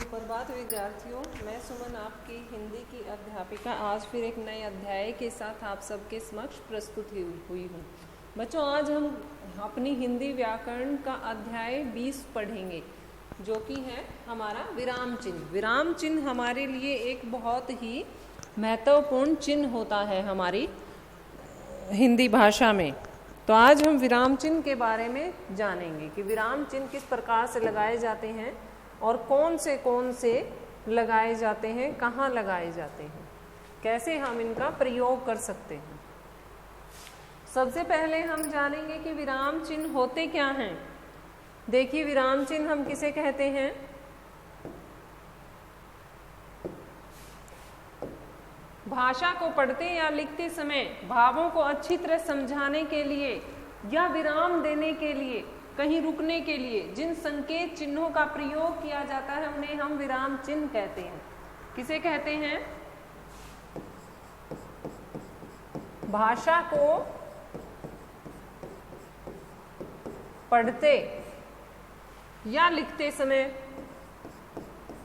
सुप्रभात विद्यार्थियों, मैं सुमन आपकी हिंदी की अध्यापिका आज फिर एक नए अध्याय के साथ आप सबके समक्ष प्रस्तुत हुई हूँ। बच्चों, आज हम अपनी हिंदी व्याकरण का अध्याय 20 पढ़ेंगे, जो कि है हमारा विराम चिन्ह। विराम चिन्ह हमारे लिए एक बहुत ही महत्वपूर्ण चिन्ह होता है हमारी हिंदी भाषा में। तो आज हम विराम चिन्ह के बारे में जानेंगे कि विराम चिन्ह किस प्रकार से लगाए जाते हैं और कौन से लगाए जाते हैं, कहाँ लगाए जाते हैं, कैसे हम इनका प्रयोग कर सकते हैं। सबसे पहले हम जानेंगे कि विराम चिन्ह होते क्या हैं। देखिए, विराम चिन्ह हम किसे कहते हैं? भाषा को पढ़ते या लिखते समय भावों को अच्छी तरह समझाने के लिए या विराम देने के लिए, कहीं रुकने के लिए जिन संकेत चिन्हों का प्रयोग किया जाता है उन्हें हम विराम चिन्ह कहते हैं। किसे कहते हैं? भाषा को पढ़ते या लिखते समय,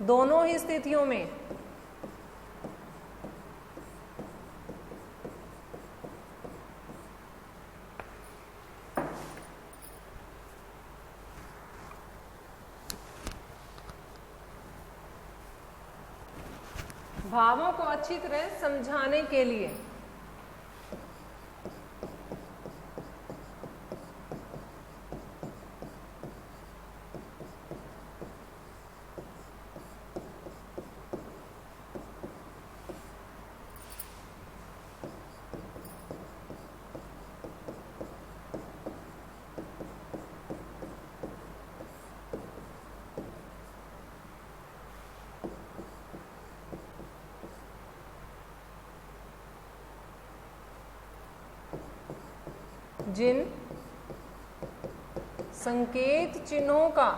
दोनों ही स्थितियों में भावों को अच्छी तरह समझाने के लिए जिन संकेत चिन्हों का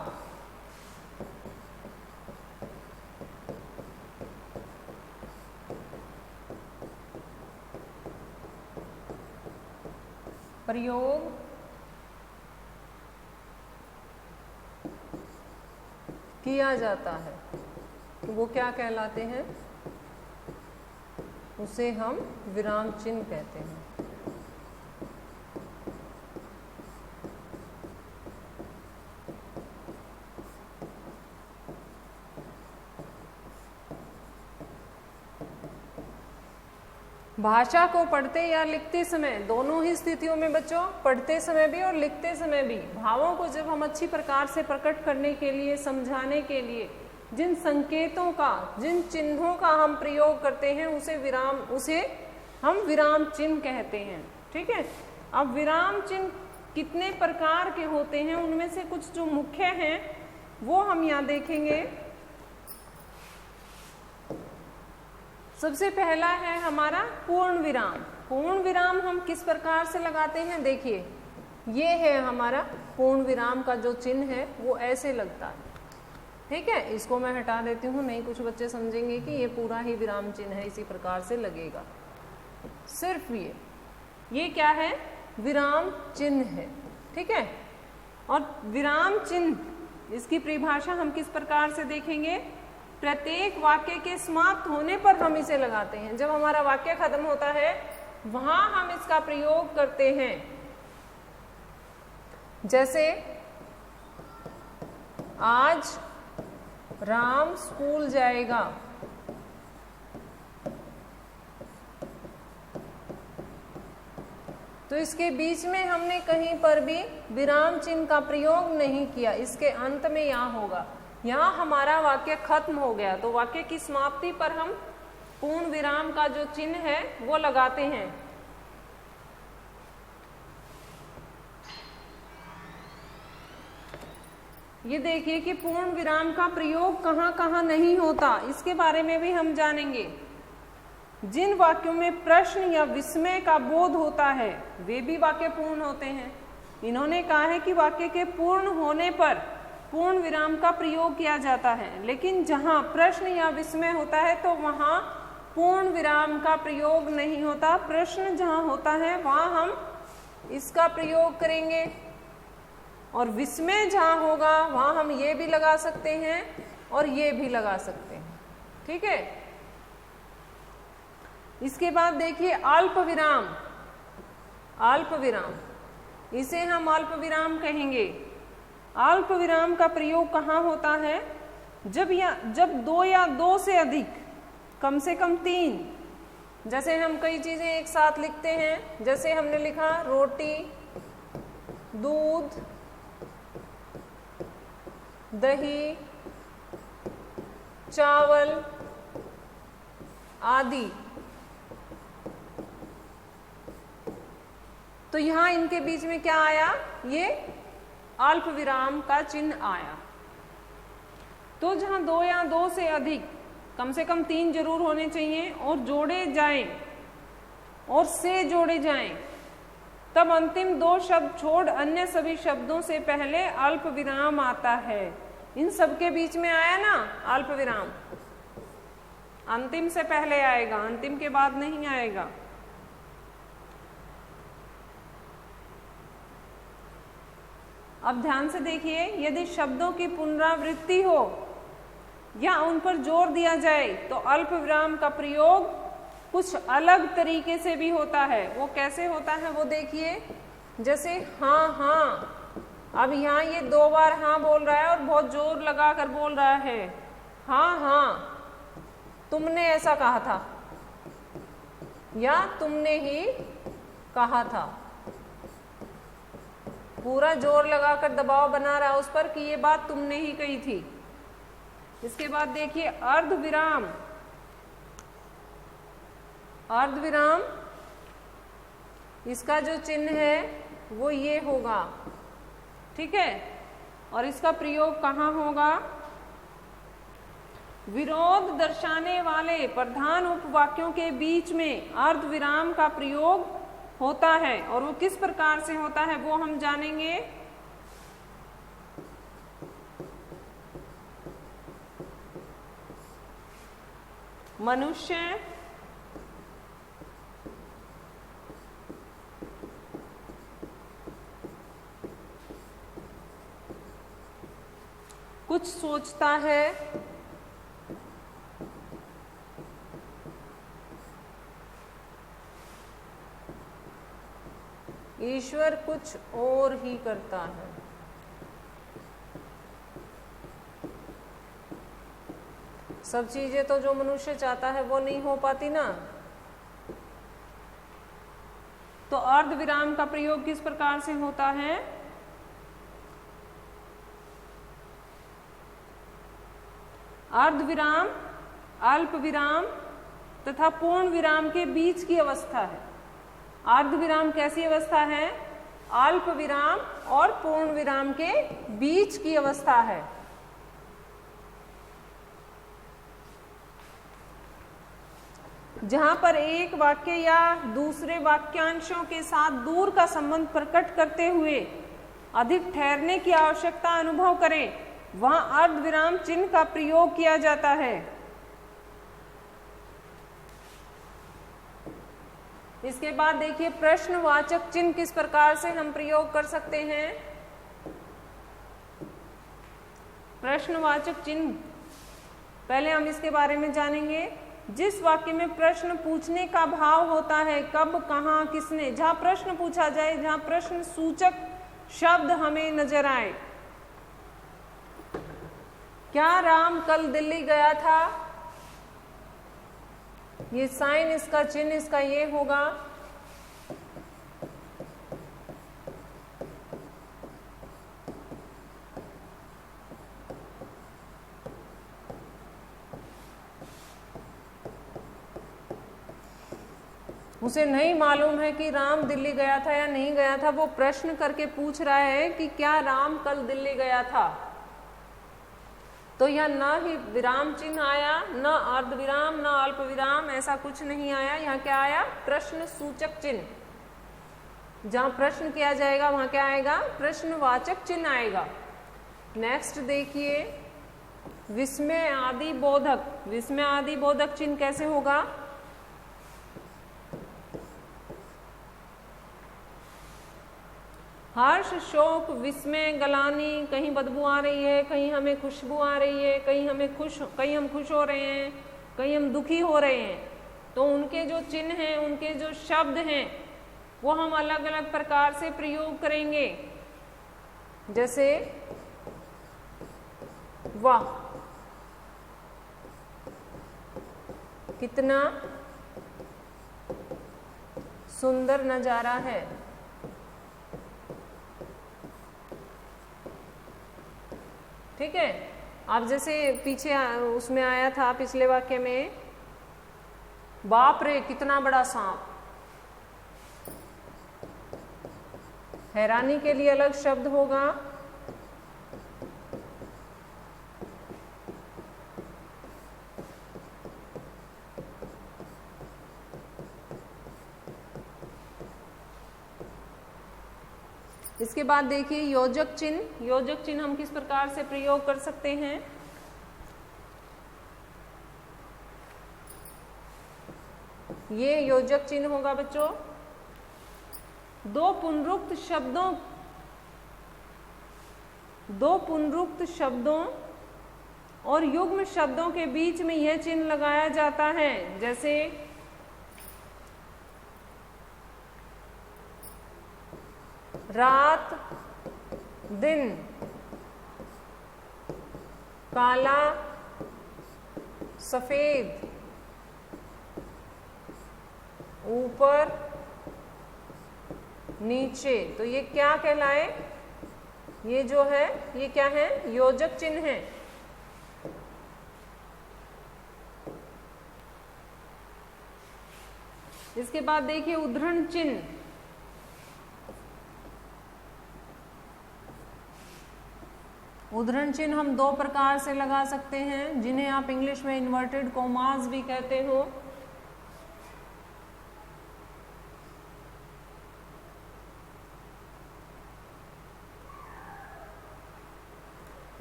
प्रयोग किया जाता है तो वो क्या कहलाते हैं? उसे हम विराम चिन्ह कहते हैं। भाषा को पढ़ते या लिखते समय, दोनों ही स्थितियों में बच्चों, पढ़ते समय भी और लिखते समय भी, भावों को जब हम अच्छी प्रकार से प्रकट करने के लिए, समझाने के लिए जिन संकेतों का, जिन चिन्हों का हम प्रयोग करते हैं उसे हम विराम चिन्ह कहते हैं। ठीक है। अब विराम चिन्ह कितने प्रकार के होते हैं, उनमें से कुछ जो मुख्य हैं वो हम यहाँ देखेंगे। सबसे पहला है हमारा पूर्ण विराम। पूर्ण विराम हम किस प्रकार से लगाते हैं? देखिए, ये है हमारा पूर्ण विराम का जो चिन्ह है, वो ऐसे लगता है। ठीक है, इसको मैं हटा देती हूँ, नहीं कुछ बच्चे समझेंगे कि ये पूरा ही विराम चिन्ह है, इसी प्रकार से लगेगा। सिर्फ ये क्या है? विराम चिन्ह है। ठीक है। और विराम चिन्ह, इसकी परिभाषा हम किस प्रकार से देखेंगे? प्रत्येक वाक्य के समाप्त होने पर हम इसे लगाते हैं। जब हमारा वाक्य खत्म होता है वहां हम इसका प्रयोग करते हैं। जैसे, आज राम स्कूल जाएगा। तो इसके बीच में हमने कहीं पर भी विराम चिन्ह का प्रयोग नहीं किया। इसके अंत में यहाँ होगा, यहाँ हमारा वाक्य खत्म हो गया, तो वाक्य की समाप्ति पर हम पूर्ण विराम का जो चिन्ह है वो लगाते हैं। ये देखिए कि पूर्ण विराम का प्रयोग कहाँ कहाँ नहीं होता, इसके बारे में भी हम जानेंगे। जिन वाक्यों में प्रश्न या विस्मय का बोध होता है वे भी वाक्य पूर्ण होते हैं। इन्होंने कहा है कि वाक्य के पूर्ण होने पर पूर्ण विराम का प्रयोग किया जाता है, लेकिन जहां प्रश्न या विस्मय होता है तो वहां पूर्ण विराम का प्रयोग नहीं होता। प्रश्न जहां होता है वहां हम इसका प्रयोग करेंगे और विस्मय जहां होगा वहां हम ये भी लगा सकते हैं और ये भी लगा सकते हैं। ठीक है, इसके बाद देखिए अल्प विराम। अल्प विराम, इसे हम अल्प विराम कहेंगे। अल्प विराम का प्रयोग कहाँ होता है? जब दो या दो से अधिक, कम से कम 3, जैसे हम कई चीजें एक साथ लिखते हैं, जैसे हमने लिखा रोटी, दूध, दही, चावल आदि, तो यहां इनके बीच में क्या आया? ये अल्प विराम का चिन्ह आया। तो जहां 2 या 2 से अधिक, कम से कम 3 जरूर होने चाहिए और जोड़े जाएं और से जोड़े जाएं, तब अंतिम 2 शब्द छोड़ अन्य सभी शब्दों से पहले अल्प विराम आता है। इन सब के बीच में आया ना अल्प विराम, अंतिम से पहले आएगा, अंतिम के बाद नहीं आएगा। अब ध्यान से देखिए, यदि शब्दों की पुनरावृत्ति हो या उन पर जोर दिया जाए तो अल्प विराम का प्रयोग कुछ अलग तरीके से भी होता है। वो कैसे होता है वो देखिए, जैसे हाँ हाँ, अब यहाँ ये 2 बार हाँ बोल रहा है और बहुत जोर लगा कर बोल रहा है, हाँ हाँ तुमने ऐसा कहा था या तुमने ही कहा था। पूरा जोर लगाकर दबाव बना रहा है उस पर कि ये बात तुमने ही कही थी। इसके बाद देखिए अर्ध विराम। अर्ध विराम, इसका जो चिन्ह है वो ये होगा। ठीक है, और इसका प्रयोग कहाँ होगा? विरोध दर्शाने वाले प्रधान उपवाक्यों के बीच में अर्ध विराम का प्रयोग होता है। और वो किस प्रकार से होता है वो हम जानेंगे। मनुष्य कुछ सोचता है, ईश्वर कुछ और ही करता है। सब चीजें तो जो मनुष्य चाहता है वो नहीं हो पाती ना। तो अर्ध विराम का प्रयोग किस प्रकार से होता है? अर्ध विराम अल्प विराम तथा पूर्ण विराम के बीच की अवस्था है। अर्ध विराम कैसी अवस्था है? अल्प विराम और पूर्ण विराम के बीच की अवस्था है। जहां पर एक वाक्य या दूसरे वाक्यांशों के साथ दूर का संबंध प्रकट करते हुए अधिक ठहरने की आवश्यकता अनुभव करें, वहां अर्ध विराम चिन्ह का प्रयोग किया जाता है। इसके बाद देखिए प्रश्नवाचक चिन्ह किस प्रकार से हम प्रयोग कर सकते हैं। प्रश्नवाचक चिन्ह, पहले हम इसके बारे में जानेंगे। जिस वाक्य में प्रश्न पूछने का भाव होता है, कब, कहाँ, किसने, जहां प्रश्न पूछा जाए, जहां प्रश्न सूचक शब्द हमें नजर आए। क्या राम कल दिल्ली गया था? ये साइन, इसका चिन्ह, इसका ये होगा। उसे नहीं मालूम है कि राम दिल्ली गया था या नहीं गया था, वो प्रश्न करके पूछ रहा है कि क्या राम कल दिल्ली गया था। तो यह न ही विराम चिन्ह आया, न अर्ध विराम, न अल्प विराम, ऐसा कुछ नहीं आया। यहाँ क्या आया? प्रश्न सूचक चिन्ह। जहां प्रश्न किया जाएगा वहां क्या आएगा? प्रश्नवाचक चिन्ह आएगा। नेक्स्ट देखिए विस्मय आदि बोधक। विस्मय आदि बोधक चिन्ह कैसे होगा? हर्ष, शोक, विस्मय, गलानी, कहीं बदबू आ रही है, कहीं हमें खुशबू आ रही है, कहीं हम खुश हो रहे हैं, कहीं हम दुखी हो रहे हैं। तो उनके जो चिन्ह हैं, उनके जो शब्द हैं, वो हम अलग अलग प्रकार से प्रयोग करेंगे। जैसे वाह, कितना सुंदर नजारा है। ठीक है। अब जैसे पीछे उसमें आया था पिछले वाक्य में, बाप रे कितना बड़ा सांप। हैरानी के लिए अलग शब्द होगा, इसके बाद देखिए योजक चिन्ह। योजक चिन्ह हम किस प्रकार से प्रयोग कर सकते हैं? ये योजक चिन्ह होगा बच्चों, दो पुनरुक्त शब्दों और युग्म शब्दों के बीच में यह चिन्ह लगाया जाता है। जैसे रात, दिन, काला, सफेद, ऊपर, नीचे। तो ये क्या कहलाए? ये जो है ये क्या है? योजक चिन्ह है। इसके बाद देखिए उद्धरण चिन्ह। उद्धरण चिन्ह हम दो प्रकार से लगा सकते हैं, जिन्हें आप इंग्लिश में इन्वर्टेड कॉमास भी कहते हो।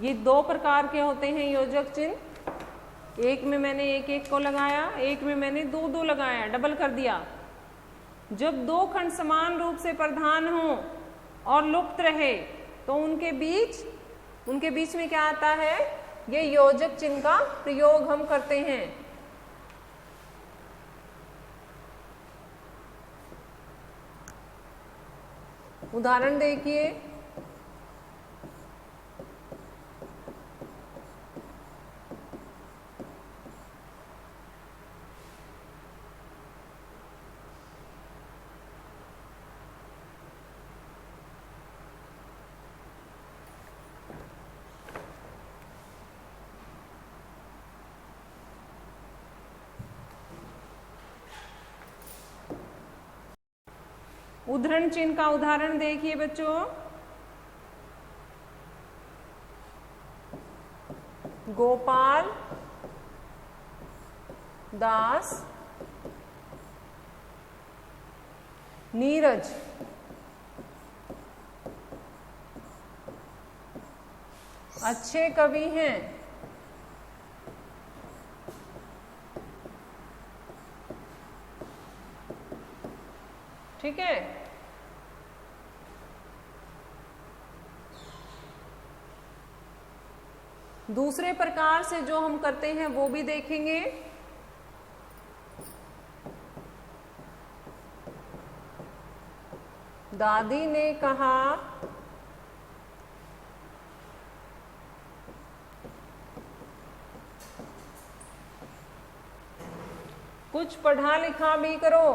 ये दो प्रकार के होते हैं योजक चिन्ह। एक में मैंने एक एक को लगाया, एक में मैंने दो दो लगाया, डबल कर दिया। जब दो खंड समान रूप से प्रधान हो और लुप्त रहे तो उनके बीच में क्या आता है? ये योजक चिन्ह का प्रयोग हम करते हैं। उदाहरण देखिए, उद्धरण चिन्ह का उदाहरण देखिए बच्चों, गोपाल दास, नीरज, अच्छे कवि हैं। ठीक है। दूसरे प्रकार से जो हम करते हैं वो भी देखेंगे। दादी ने कहा कुछ पढ़ा लिखा भी करो।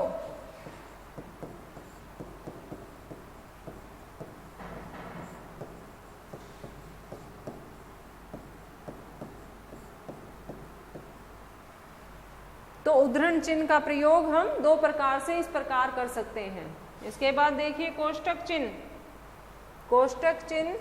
तो उद्धरण चिन्ह का प्रयोग हम दो प्रकार से इस प्रकार कर सकते हैं। इसके बाद देखिए कोष्टक चिन्ह। कोष्टक चिन्ह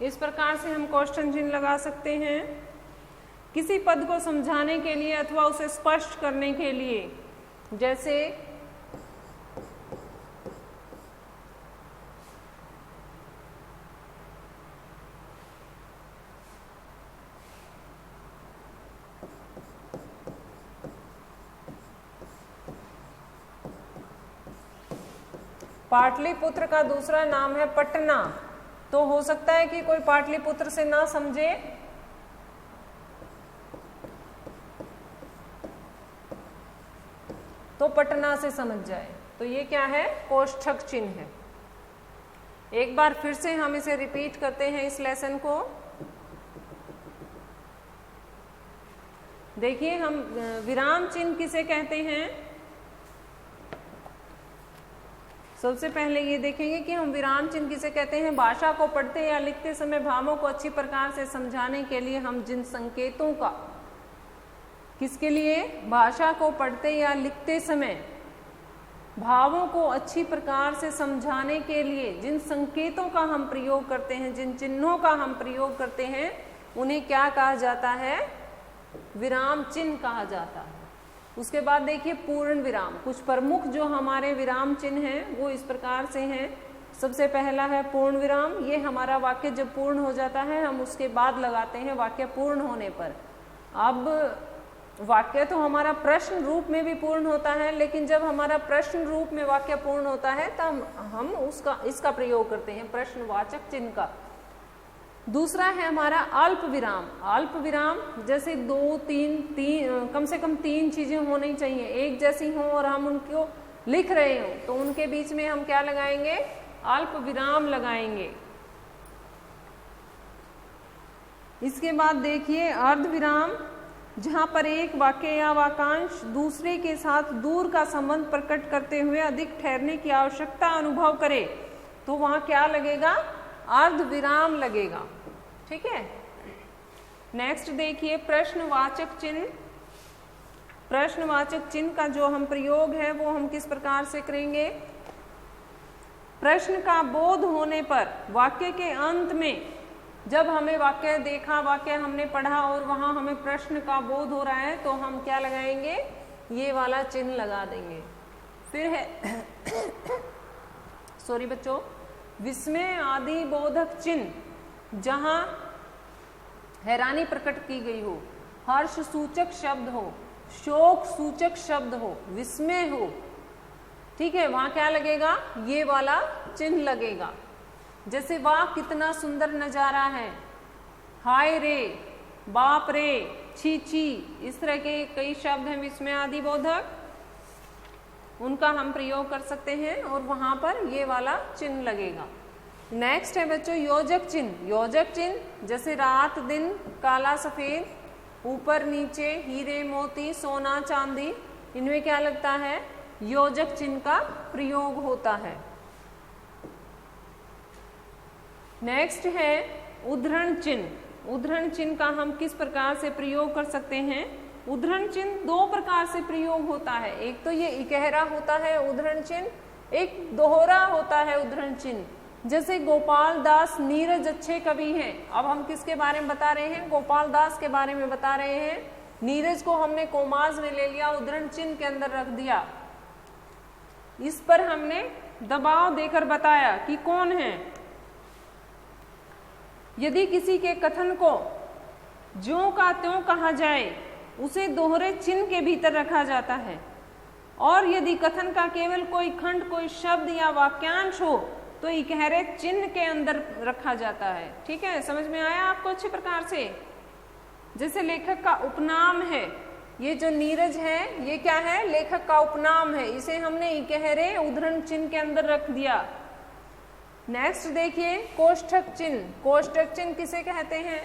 इस प्रकार से हम क्वेश्चन चिन्ह लगा सकते हैं किसी पद को समझाने के लिए अथवा उसे स्पष्ट करने के लिए। जैसे पाटलिपुत्र का दूसरा नाम है पटना। तो हो सकता है कि कोई पाटलिपुत्र से ना समझे, तो पटना से समझ जाए। तो ये क्या है? कोष्ठक चिन्ह है। एक बार फिर से हम इसे रिपीट करते हैं इस लेसन को। देखिए, हम विराम चिन्ह किसे कहते हैं? सबसे पहले ये देखेंगे कि हम विराम चिन्ह किसे कहते हैं। भाषा को पढ़ते या लिखते समय भावों को अच्छी प्रकार से समझाने के लिए हम जिन संकेतों का, किसके लिए? भाषा को पढ़ते या लिखते समय भावों को अच्छी प्रकार से समझाने के लिए जिन संकेतों का हम प्रयोग करते हैं, जिन चिन्हों का हम प्रयोग करते हैं, उन्हें क्या कहा जाता है? विराम चिन्ह कहा जाता है। उसके बाद देखिए पूर्ण विराम। कुछ प्रमुख जो हमारे विराम चिन्ह हैं वो इस प्रकार से हैं। सबसे पहला है पूर्ण विराम। ये हमारा वाक्य जब पूर्ण हो जाता है हम उसके बाद लगाते हैं वाक्य पूर्ण होने पर। अब वाक्य तो हमारा प्रश्न रूप में भी पूर्ण होता है, लेकिन जब हमारा प्रश्न रूप में वाक्य पूर्ण होता है तब हम इसका प्रयोग करते हैं, प्रश्नवाचक चिन्ह का। दूसरा है हमारा अल्प विराम। अल्प विराम जैसे 2, 3 कम से कम 3 चीजें होनी चाहिए, एक जैसी हो और हम उनको लिख रहे हो, तो उनके बीच में हम क्या लगाएंगे? अल्प विराम लगाएंगे। इसके बाद देखिए अर्ध विराम, जहां पर एक वाक्य या वाक्यांश दूसरे के साथ दूर का संबंध प्रकट करते हुए अधिक ठहरने की आवश्यकता अनुभव करे, तो वहां क्या लगेगा? अर्ध विराम लगेगा। ठीक है। नेक्स्ट देखिए प्रश्नवाचक चिन्ह। प्रश्नवाचक चिन्ह का जो हम प्रयोग है वो हम किस प्रकार से करेंगे? प्रश्न का बोध होने पर वाक्य के अंत में, जब हमें वाक्य देखा, वाक्य हमने पढ़ा और वहां हमें प्रश्न का बोध हो रहा है, तो हम क्या लगाएंगे? ये वाला चिन्ह लगा देंगे। फिर है सॉरी बच्चों, विस्मय आदि बोधक चिन्ह, जहां हैरानी प्रकट की गई हो, हर्ष सूचक शब्द हो, शोक सूचक शब्द हो, विस्मय हो, ठीक है, वहां क्या लगेगा? ये वाला चिन्ह लगेगा। जैसे वाह कितना सुंदर नजारा है, हाय रे, बाप रे, छी छी, इस तरह के कई शब्द हैं विस्मय आदि बोधक, उनका हम प्रयोग कर सकते हैं और वहां पर ये वाला चिन्ह लगेगा। नेक्स्ट है बच्चों योजक चिन्ह। योजक चिन्ह जैसे रात दिन, काला सफेद, ऊपर नीचे, हीरे मोती, सोना चांदी, इनमें क्या लगता है? योजक चिन्ह का प्रयोग होता है। नेक्स्ट है उद्धरण चिन्ह। उद्धरण चिन्ह का हम किस प्रकार से प्रयोग कर सकते हैं? उद्धरण चिन्ह 2 प्रकार से प्रयोग होता है। एक तो ये इकहरा होता है उद्धरण चिन्ह, एक दोहरा होता है उद्धरण चिन्ह। जैसे गोपाल दास नीरज अच्छे कवि हैं। अब हम किसके बारे में बता रहे हैं? गोपाल दास के बारे में बता रहे हैं। नीरज को हमने कोमाज में ले लिया, उद्धरण चिन्ह के अंदर रख दिया। इस पर हमने दबाव देकर बताया कि कौन है। यदि किसी के कथन को ज्यों का त्यों कहा जाए, उसे दोहरे चिन्ह के भीतर रखा जाता है, और यदि कथन का केवल कोई खंड, कोई शब्द या वाक्यांश हो तो इकहरे चिन्ह के अंदर रखा जाता है। ठीक है, समझ में आया आपको अच्छी प्रकार से? जैसे लेखक का उपनाम है, ये जो नीरज है ये क्या है? लेखक का उपनाम है, इसे हमने इकहरे उद्धरण चिन्ह के अंदर रख दिया। नेक्स्ट देखिए कोष्ठक चिन्ह। कोष्ठक चिन्ह किसे कहते हैं?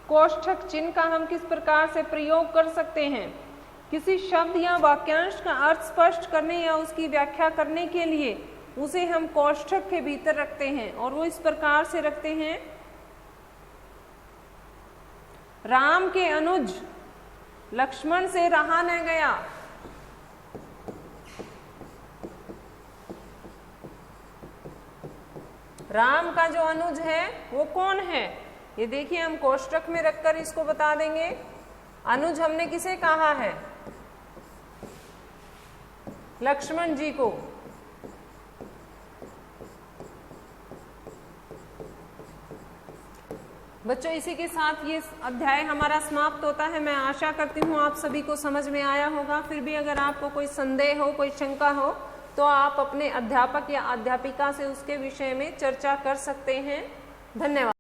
कोष्ठक चिन्ह का हम किस प्रकार से प्रयोग कर सकते हैं? किसी शब्द या वाक्यांश का अर्थ स्पष्ट करने या उसकी व्याख्या करने के लिए उसे हम कोष्ठक के भीतर रखते हैं, और वो इस प्रकार से रखते हैं। राम के अनुज लक्ष्मण से रहा न गया। राम का जो अनुज है वो कौन है? ये देखिए हम कोष्ठक में रखकर इसको बता देंगे। अनुज हमने किसे कहा है? लक्ष्मण जी को। बच्चों इसी के साथ ये अध्याय हमारा समाप्त होता है। मैं आशा करती हूँ आप सभी को समझ में आया होगा। फिर भी अगर आपको कोई संदेह हो, कोई शंका हो, तो आप अपने अध्यापक या अध्यापिका से उसके विषय में चर्चा कर सकते हैं। धन्यवाद।